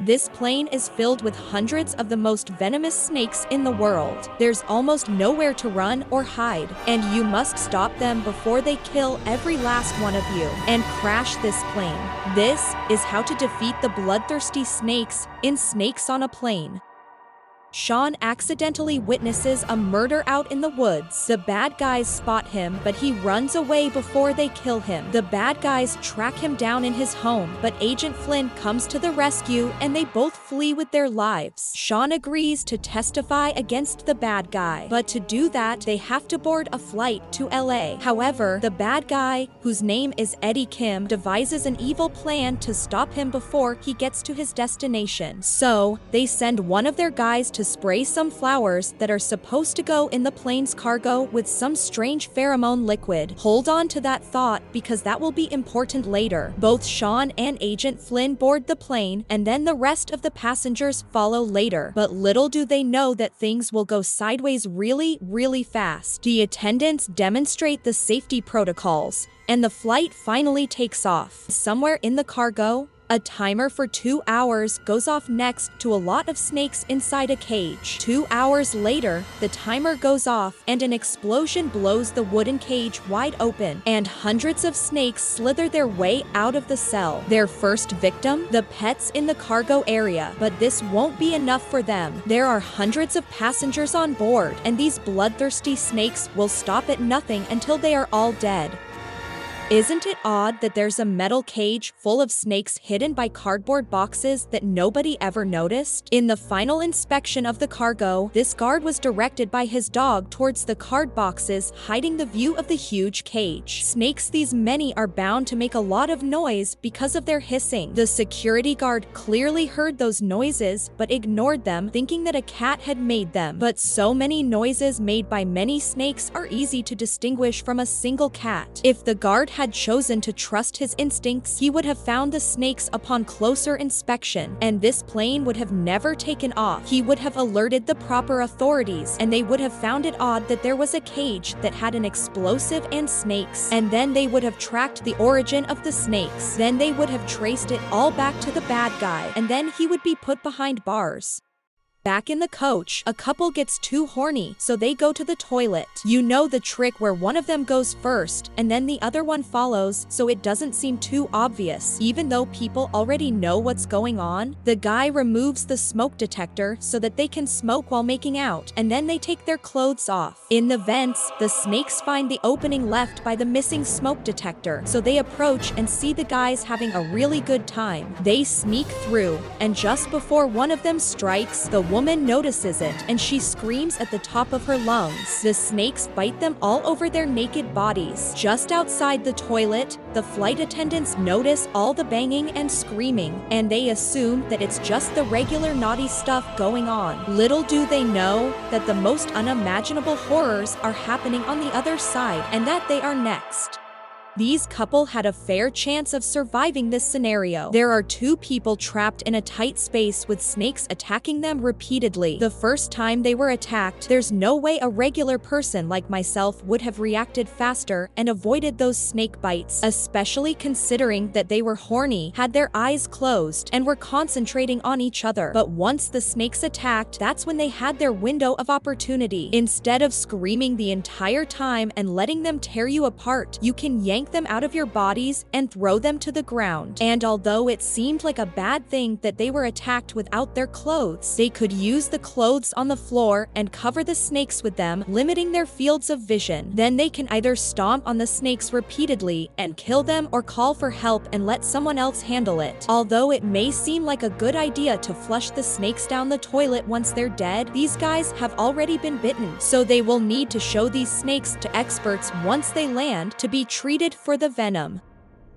This plane is filled with hundreds of the most venomous snakes in the world. There's almost nowhere to run or hide, and you must stop them before they kill every last one of you and crash this plane. This is how to defeat the bloodthirsty snakes in Snakes on a Plane. Sean accidentally witnesses a murder out in the woods. The bad guys spot him, but he runs away before they kill him. The bad guys track him down in his home, but Agent Flynn comes to the rescue and they both flee with their lives. Sean agrees to testify against the bad guy, but to do that, they have to board a flight to LA. However, the bad guy, whose name is Eddie Kim, devises an evil plan to stop him before he gets to his destination. So, they send one of their guys to spray some flowers that are supposed to go in the plane's cargo with some strange pheromone liquid. Hold on to that thought because that will be important later. Both Sean and Agent Flynn board the plane, and then the rest of the passengers follow later. But little do they know that things will go sideways really fast. The attendants demonstrate the safety protocols, and the flight finally takes off. Somewhere in the cargo, a timer for 2 hours goes off next to a lot of snakes inside a cage. 2 hours later, the timer goes off and an explosion blows the wooden cage wide open, and hundreds of snakes slither their way out of the cell. Their first victim? The pets in the cargo area. But this won't be enough for them. There are hundreds of passengers on board, and these bloodthirsty snakes will stop at nothing until they are all dead. Isn't it odd that there's a metal cage full of snakes hidden by cardboard boxes that nobody ever noticed? In the final inspection of the cargo, this guard was directed by his dog towards the card boxes, hiding the view of the huge cage. Snakes these many are bound to make a lot of noise because of their hissing. The security guard clearly heard those noises but ignored them, thinking that a cat had made them. But so many noises made by many snakes are easy to distinguish from a single cat. If the guard had chosen to trust his instincts, he would have found the snakes upon closer inspection, and this plane would have never taken off. He would have alerted the proper authorities, and they would have found it odd that there was a cage that had an explosive and snakes, and then they would have tracked the origin of the snakes. Then they would have traced it all back to the bad guy, and then he would be put behind bars. Back in the coach, a couple gets too horny, so they go to the toilet. You know the trick where one of them goes first, and then the other one follows, so it doesn't seem too obvious. Even though people already know what's going on, the guy removes the smoke detector so that they can smoke while making out, and then they take their clothes off. In the vents, the snakes find the opening left by the missing smoke detector, so they approach and see the guys having a really good time. They sneak through, and just before one of them strikes, the woman notices it, and she screams at the top of her lungs. The snakes bite them all over their naked bodies. Just outside the toilet, the flight attendants notice all the banging and screaming, and they assume that it's just the regular naughty stuff going on. Little do they know that the most unimaginable horrors are happening on the other side, and that they are next. These couple had a fair chance of surviving this scenario. There are two people trapped in a tight space with snakes attacking them repeatedly. The first time they were attacked, there's no way a regular person like myself would have reacted faster and avoided those snake bites, especially considering that they were horny, had their eyes closed, and were concentrating on each other. But once the snakes attacked, that's when they had their window of opportunity. Instead of screaming the entire time and letting them tear you apart, you can yank them out of your bodies and throw them to the ground. And although it seemed like a bad thing that they were attacked without their clothes, they could use the clothes on the floor and cover the snakes with them, limiting their fields of vision. Then they can either stomp on the snakes repeatedly and kill them, or call for help and let someone else handle it. Although it may seem like a good idea to flush the snakes down the toilet once they're dead, these guys have already been bitten, so they will need to show these snakes to experts once they land to be treated for the venom.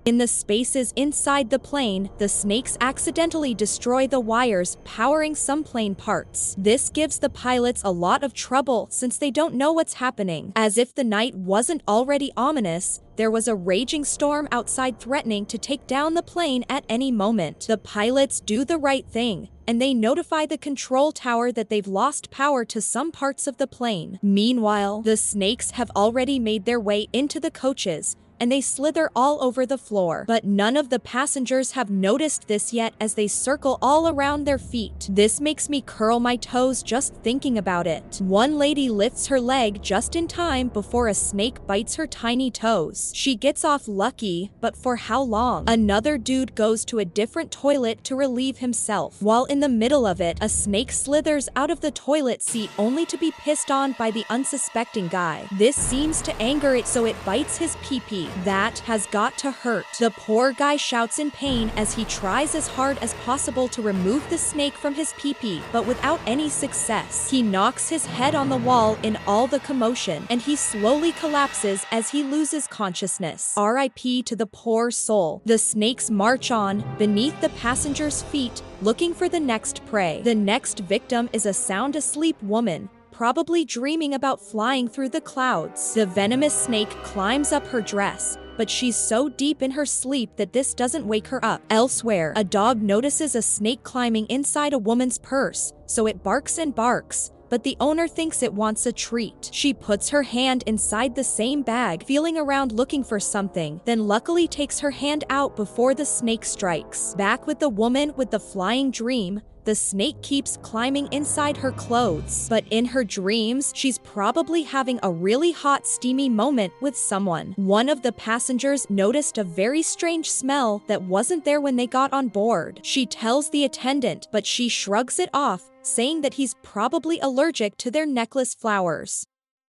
In the spaces inside the plane, the snakes accidentally destroy the wires powering some plane parts. This gives the pilots a lot of trouble since they don't know what's happening. As if the night wasn't already ominous, there was a raging storm outside threatening to take down the plane at any moment. The pilots do the right thing, and they notify the control tower that they've lost power to some parts of the plane. Meanwhile, the snakes have already made their way into the coaches, and they slither all over the floor. But none of the passengers have noticed this yet as they circle all around their feet. This makes me curl my toes just thinking about it. One lady lifts her leg just in time before a snake bites her tiny toes. She gets off lucky, but for how long? Another dude goes to a different toilet to relieve himself. While in the middle of it, a snake slithers out of the toilet seat only to be pissed on by the unsuspecting guy. This seems to anger it, so it bites his pee-pee. That has got to hurt. The poor guy shouts in pain as he tries as hard as possible to remove the snake from his pee-pee, but without any success. He knocks his head on the wall in all the commotion, and he slowly collapses as he loses consciousness. R.I.P. to the poor soul. The snakes march on, beneath the passengers' feet, looking for the next prey. The next victim is a sound asleep woman, probably dreaming about flying through the clouds. The venomous snake climbs up her dress, but she's so deep in her sleep that this doesn't wake her up. Elsewhere, a dog notices a snake climbing inside a woman's purse, so it barks and barks, but the owner thinks it wants a treat. She puts her hand inside the same bag, feeling around looking for something, then luckily takes her hand out before the snake strikes. Back with the woman with the flying dream, the snake keeps climbing inside her clothes, but in her dreams, she's probably having a really hot, steamy moment with someone. One of the passengers noticed a very strange smell that wasn't there when they got on board. She tells the attendant, but she shrugs it off, saying that he's probably allergic to their necklace flowers.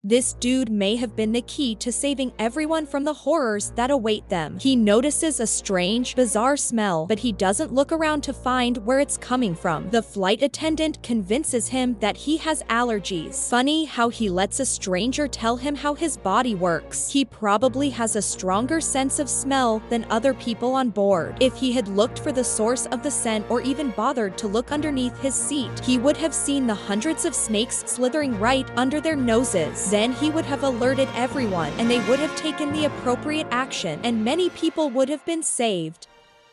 This dude may have been the key to saving everyone from the horrors that await them. He notices a strange, bizarre smell, but he doesn't look around to find where it's coming from. The flight attendant convinces him that he has allergies. Funny how he lets a stranger tell him how his body works. He probably has a stronger sense of smell than other people on board. If he had looked for the source of the scent or even bothered to look underneath his seat, he would have seen the hundreds of snakes slithering right under their noses. Then he would have alerted everyone, and they would have taken the appropriate action, and many people would have been saved.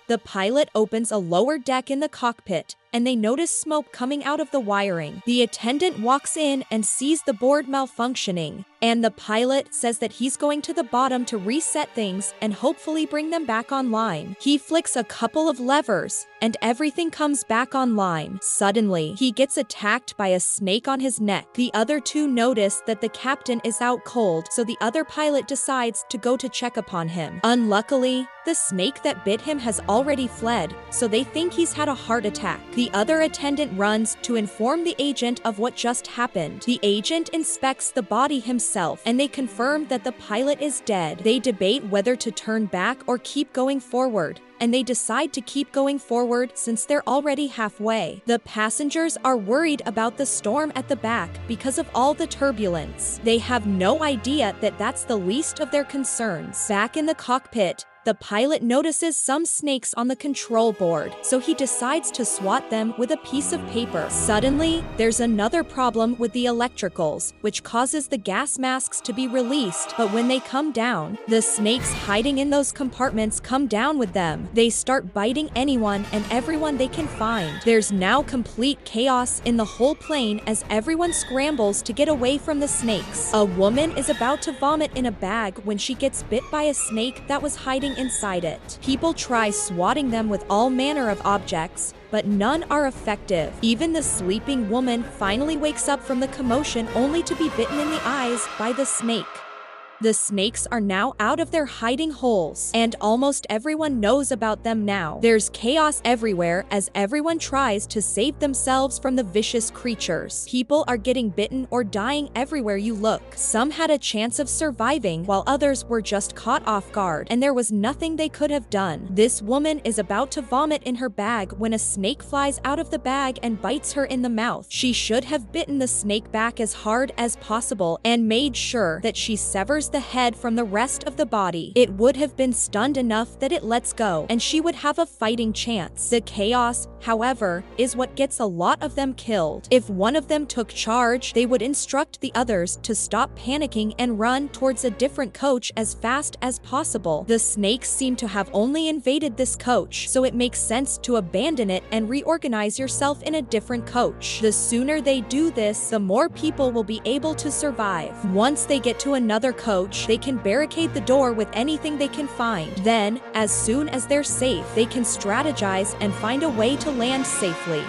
The pilot opens a lower deck in the cockpit, and they notice smoke coming out of the wiring. The attendant walks in and sees the board malfunctioning, and the pilot says that he's going to the bottom to reset things and hopefully bring them back online. He flicks a couple of levers, and everything comes back online. Suddenly, he gets attacked by a snake on his neck. The other two notice that the captain is out cold, so the other pilot decides to go to check upon him. Unluckily, the snake that bit him has already fled, so they think he's had a heart attack. The other attendant runs to inform the agent of what just happened. The agent inspects the body himself, and they confirm that the pilot is dead. They debate whether to turn back or keep going forward, and they decide to keep going forward since they're already halfway. The passengers are worried about the storm at the back because of all the turbulence. They have no idea that that's the least of their concerns. Back in the cockpit, the pilot notices some snakes on the control board, so he decides to swat them with a piece of paper. Suddenly, there's another problem with the electricals, which causes the gas masks to be released, but when they come down, the snakes hiding in those compartments come down with them. They start biting anyone and everyone they can find. There's now complete chaos in the whole plane as everyone scrambles to get away from the snakes. A woman is about to vomit in a bag when she gets bit by a snake that was hiding inside it. People try swatting them with all manner of objects, but none are effective. Even the sleeping woman finally wakes up from the commotion only to be bitten in the eyes by the snake. The snakes are now out of their hiding holes, and almost everyone knows about them now. There's chaos everywhere as everyone tries to save themselves from the vicious creatures. People are getting bitten or dying everywhere you look. Some had a chance of surviving, while others were just caught off guard, and there was nothing they could have done. This woman is about to vomit in her bag when a snake flies out of the bag and bites her in the mouth. She should have bitten the snake back as hard as possible and made sure that she severs the head from the rest of the body. It would have been stunned enough that it lets go, and she would have a fighting chance. The chaos, however, is what gets a lot of them killed. If one of them took charge, they would instruct the others to stop panicking and run towards a different coach as fast as possible. The snakes seem to have only invaded this coach, so it makes sense to abandon it and reorganize yourself in a different coach. The sooner they do this, the more people will be able to survive. Once they get to another coach, coach, they can barricade the door with anything they can find. Then, as soon as they're safe, they can strategize and find a way to land safely.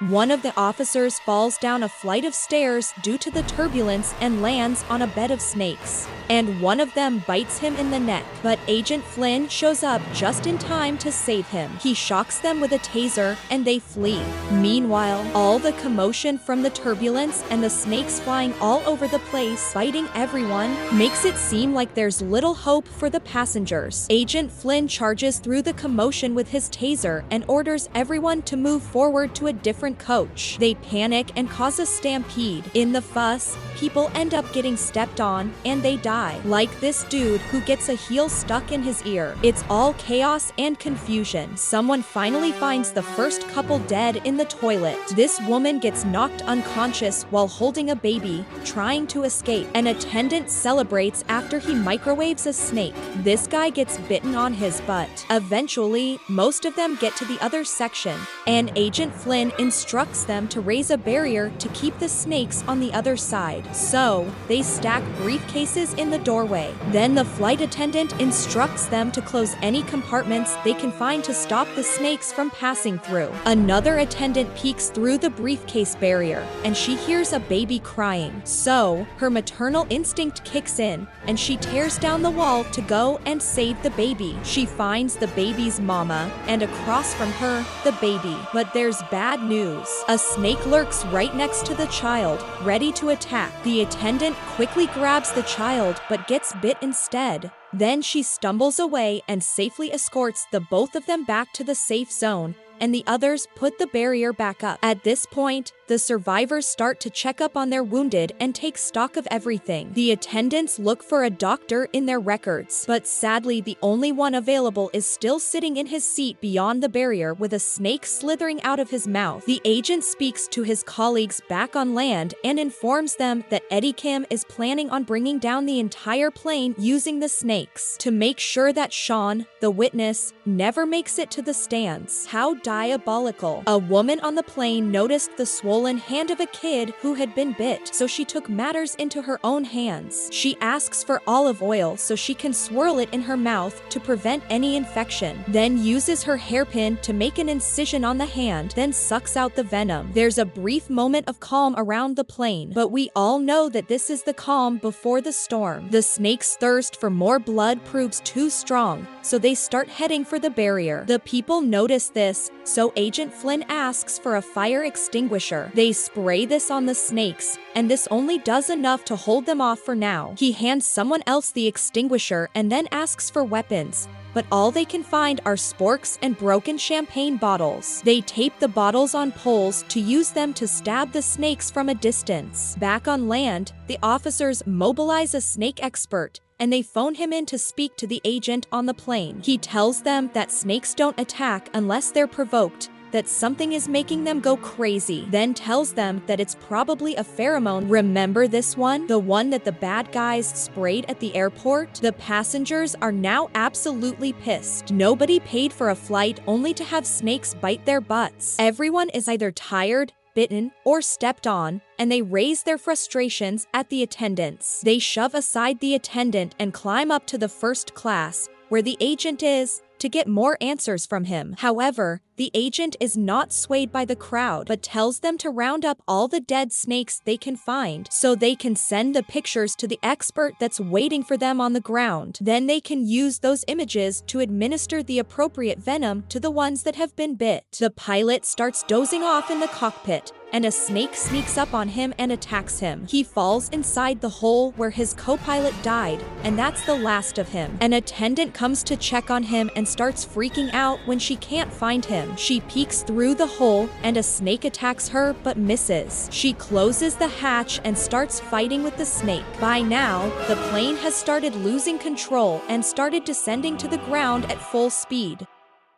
One of the officers falls down a flight of stairs due to the turbulence and lands on a bed of snakes. And one of them bites him in the neck, but Agent Flynn shows up just in time to save him. He shocks them with a taser and they flee. Meanwhile, all the commotion from the turbulence and the snakes flying all over the place, biting everyone, makes it seem like there's little hope for the passengers. Agent Flynn charges through the commotion with his taser and orders everyone to move forward to a different coach. They panic and cause a stampede. In the fuss, people end up getting stepped on and they die. Like this dude who gets a heel stuck in his ear. It's all chaos and confusion. Someone finally finds the first couple dead in the toilet. This woman gets knocked unconscious while holding a baby, trying to escape. An attendant celebrates after he microwaves a snake. This guy gets bitten on his butt. Eventually, most of them get to the other section, and Agent Flynn instructs them to raise a barrier to keep the snakes on the other side. So, they stack briefcases in the doorway. Then the flight attendant instructs them to close any compartments they can find to stop the snakes from passing through. Another attendant peeks through the briefcase barrier, and she hears a baby crying. So, her maternal instinct kicks in, and she tears down the wall to go and save the baby. She finds the baby's mama, and across from her, the baby. But there's bad news. A snake lurks right next to the child, ready to attack. The attendant quickly grabs the child, but gets bit instead. Then she stumbles away and safely escorts the both of them back to the safe zone, and the others put the barrier back up. At this point, the survivors start to check up on their wounded and take stock of everything. The attendants look for a doctor in their records, but sadly the only one available is still sitting in his seat beyond the barrier with a snake slithering out of his mouth. The agent speaks to his colleagues back on land and informs them that Eddie Kim is planning on bringing down the entire plane using the snakes to make sure that Sean, the witness, never makes it to the stands. How diabolical. A woman on the plane noticed the swollen hand of a kid who had been bit, so she took matters into her own hands. She asks for olive oil so she can swirl it in her mouth to prevent any infection, then uses her hairpin to make an incision on the hand, then sucks out the venom. There's a brief moment of calm around the plane, but we all know that this is the calm before the storm. The snake's thirst for more blood proves too strong, so they start heading for the barrier. The people notice this, so Agent Flynn asks for a fire extinguisher. They spray this on the snakes, and this only does enough to hold them off for now. He hands someone else the extinguisher and then asks for weapons, but all they can find are sporks and broken champagne bottles. They tape the bottles on poles to use them to stab the snakes from a distance. Back on land, the officers mobilize a snake expert, and they phone him in to speak to the agent on the plane. He tells them that snakes don't attack unless they're provoked, that something is making them go crazy, then tells them that it's probably a pheromone. Remember this one? The one that the bad guys sprayed at the airport? The passengers are now absolutely pissed. Nobody paid for a flight only to have snakes bite their butts. Everyone is either tired, bitten, or stepped on, and they raise their frustrations at the attendants. They shove aside the attendant and climb up to the first class, where the agent is, to get more answers from him. However, the agent is not swayed by the crowd, but tells them to round up all the dead snakes they can find, so they can send the pictures to the expert that's waiting for them on the ground. Then they can use those images to administer the appropriate venom to the ones that have been bit. The pilot starts dozing off in the cockpit, and a snake sneaks up on him and attacks him. He falls inside the hole where his co-pilot died, and that's the last of him. An attendant comes to check on him and starts freaking out when she can't find him. She peeks through the hole, and a snake attacks her but misses. She closes the hatch and starts fighting with the snake. By now, the plane has started losing control and started descending to the ground at full speed.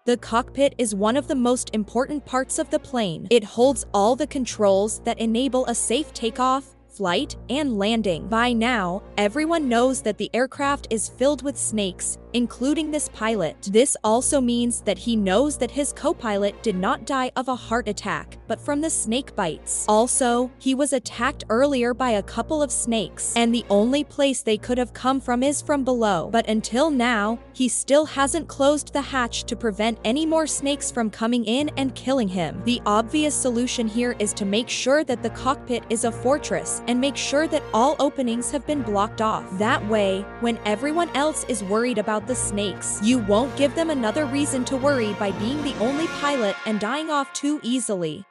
The cockpit is one of the most important parts of the plane. It holds all the controls that enable a safe takeoff, flight, and landing. By now, everyone knows that the aircraft is filled with snakes, including this pilot. This also means that he knows that his co-pilot did not die of a heart attack, but from the snake bites. Also, he was attacked earlier by a couple of snakes, and the only place they could have come from is from below. But until now, he still hasn't closed the hatch to prevent any more snakes from coming in and killing him. The obvious solution here is to make sure that the cockpit is a fortress and make sure that all openings have been blocked off. That way, when everyone else is worried about the snakes, you won't give them another reason to worry by being the only pilot and dying off too easily.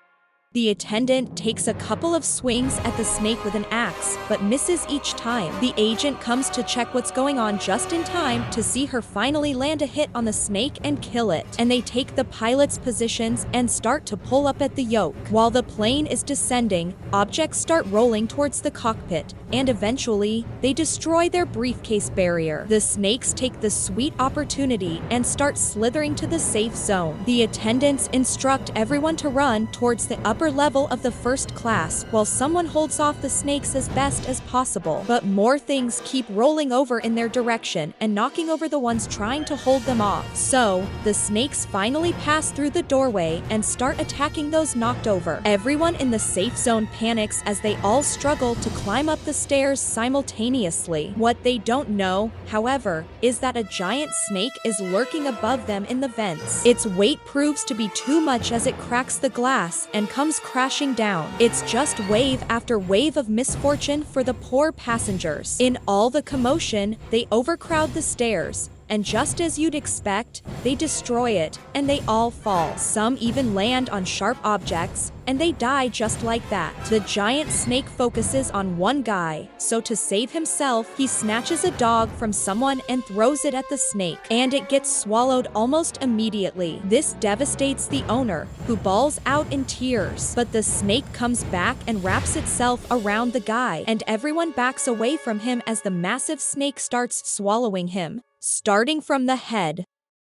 The attendant takes a couple of swings at the snake with an axe, but misses each time. The agent comes to check what's going on just in time to see her finally land a hit on the snake and kill it. And they take the pilot's positions and start to pull up at the yoke. While the plane is descending, objects start rolling towards the cockpit, and eventually, they destroy their briefcase barrier. The snakes take the sweet opportunity and start slithering to the safe zone. The attendants instruct everyone to run towards the upper level of the first class while someone holds off the snakes as best as possible. But more things keep rolling over in their direction and knocking over the ones trying to hold them off. So, the snakes finally pass through the doorway and start attacking those knocked over. Everyone in the safe zone panics as they all struggle to climb up the stairs simultaneously. What they don't know, however, is that a giant snake is lurking above them in the vents. Its weight proves to be too much as it cracks the glass and comes crashing down. It's just wave after wave of misfortune for the poor passengers. In all the commotion, they overcrowd the stairs, and just as you'd expect, they destroy it, and they all fall. Some even land on sharp objects, and they die just like that. The giant snake focuses on one guy, so to save himself, he snatches a dog from someone and throws it at the snake, and it gets swallowed almost immediately. This devastates the owner, who bawls out in tears. But the snake comes back and wraps itself around the guy, and everyone backs away from him as the massive snake starts swallowing him, starting from the head.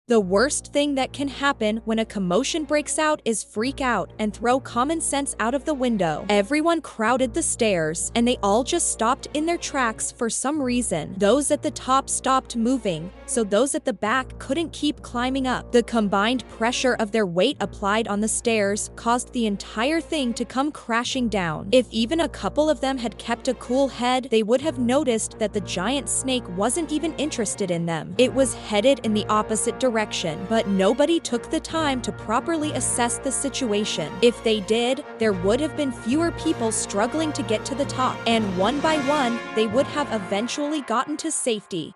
The worst thing that can happen when a commotion breaks out is freak out and throw common sense out of the window. Everyone crowded the stairs, and they all just stopped in their tracks for some reason. Those at the top stopped moving, so those at the back couldn't keep climbing up. The combined pressure of their weight applied on the stairs caused the entire thing to come crashing down. If even a couple of them had kept a cool head, they would have noticed that the giant snake wasn't even interested in them. It was headed in the opposite direction, but nobody took the time to properly assess the situation. If they did, there would have been fewer people struggling to get to the top, and one by one, they would have eventually gotten to safety.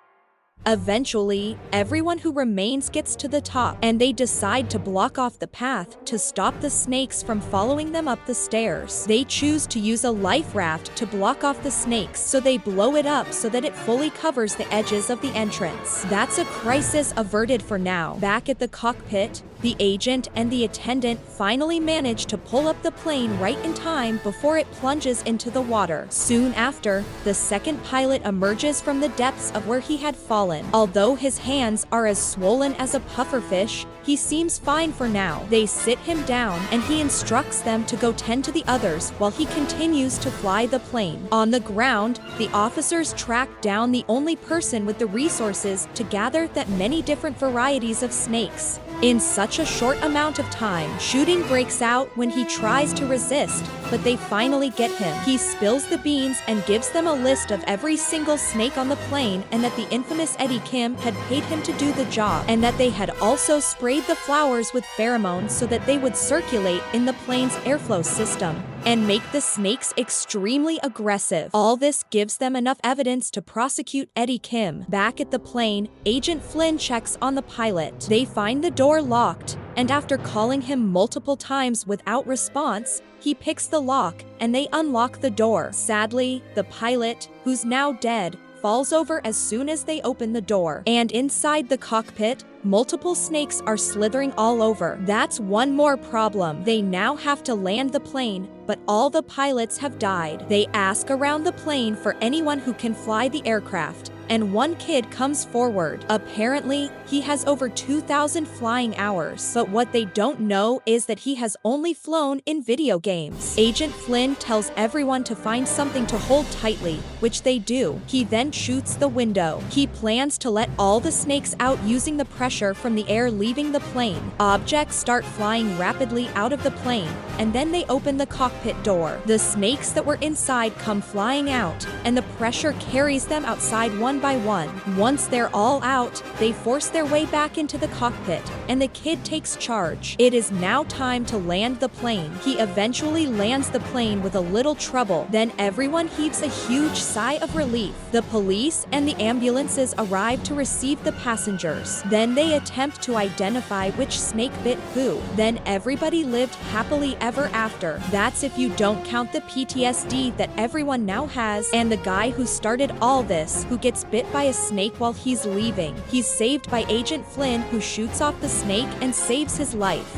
Eventually, everyone who remains gets to the top, and they decide to block off the path to stop the snakes from following them up the stairs. They choose to use a life raft to block off the snakes, so they blow it up so that it fully covers the edges of the entrance. That's a crisis averted for now. Back at the cockpit, the agent and the attendant finally manage to pull up the plane right in time before it plunges into the water. Soon after, the second pilot emerges from the depths of where he had fallen. Although his hands are as swollen as a pufferfish, he seems fine for now. They sit him down, and he instructs them to go tend to the others while he continues to fly the plane. On the ground, the officers track down the only person with the resources to gather that many different varieties of snakes. In such a short amount of time, shooting breaks out when he tries to resist, but they finally get him. He spills the beans and gives them a list of every single snake on the plane, and that the infamous Eddie Kim had paid him to do the job, and that they had also sprayed the flowers with pheromones so that they would circulate in the plane's airflow system and make the snakes extremely aggressive. All this gives them enough evidence to prosecute Eddie Kim. Back at the plane, Agent Flynn checks on the pilot. They find the door locked, and after calling him multiple times without response, he picks the lock, and they unlock the door. Sadly, the pilot, who's now dead, falls over as soon as they open the door. And inside the cockpit, multiple snakes are slithering all over. That's one more problem. They now have to land the plane, but all the pilots have died. They ask around the plane for anyone who can fly the aircraft, and one kid comes forward. Apparently, he has over 2,000 flying hours, but what they don't know is that he has only flown in video games. Agent Flynn tells everyone to find something to hold tightly, which they do. He then shoots the window. He plans to let all the snakes out using the pressure from the air leaving the plane. Objects start flying rapidly out of the plane, and then they open the cockpit door. The snakes that were inside come flying out, and the pressure carries them outside one by one. Once they're all out, they force their way back into the cockpit, and the kid takes charge. It is now time to land the plane. He eventually lands the plane with a little trouble. Then everyone heaves a huge sigh of relief. The police and the ambulances arrive to receive the passengers. Then they attempt to identify which snake bit who. Then everybody lived happily ever after. That's if you don't count the PTSD that everyone now has, and the guy who started all this, who gets bit by a snake while he's leaving. He's saved by Agent Flynn, who shoots off the snake and saves his life.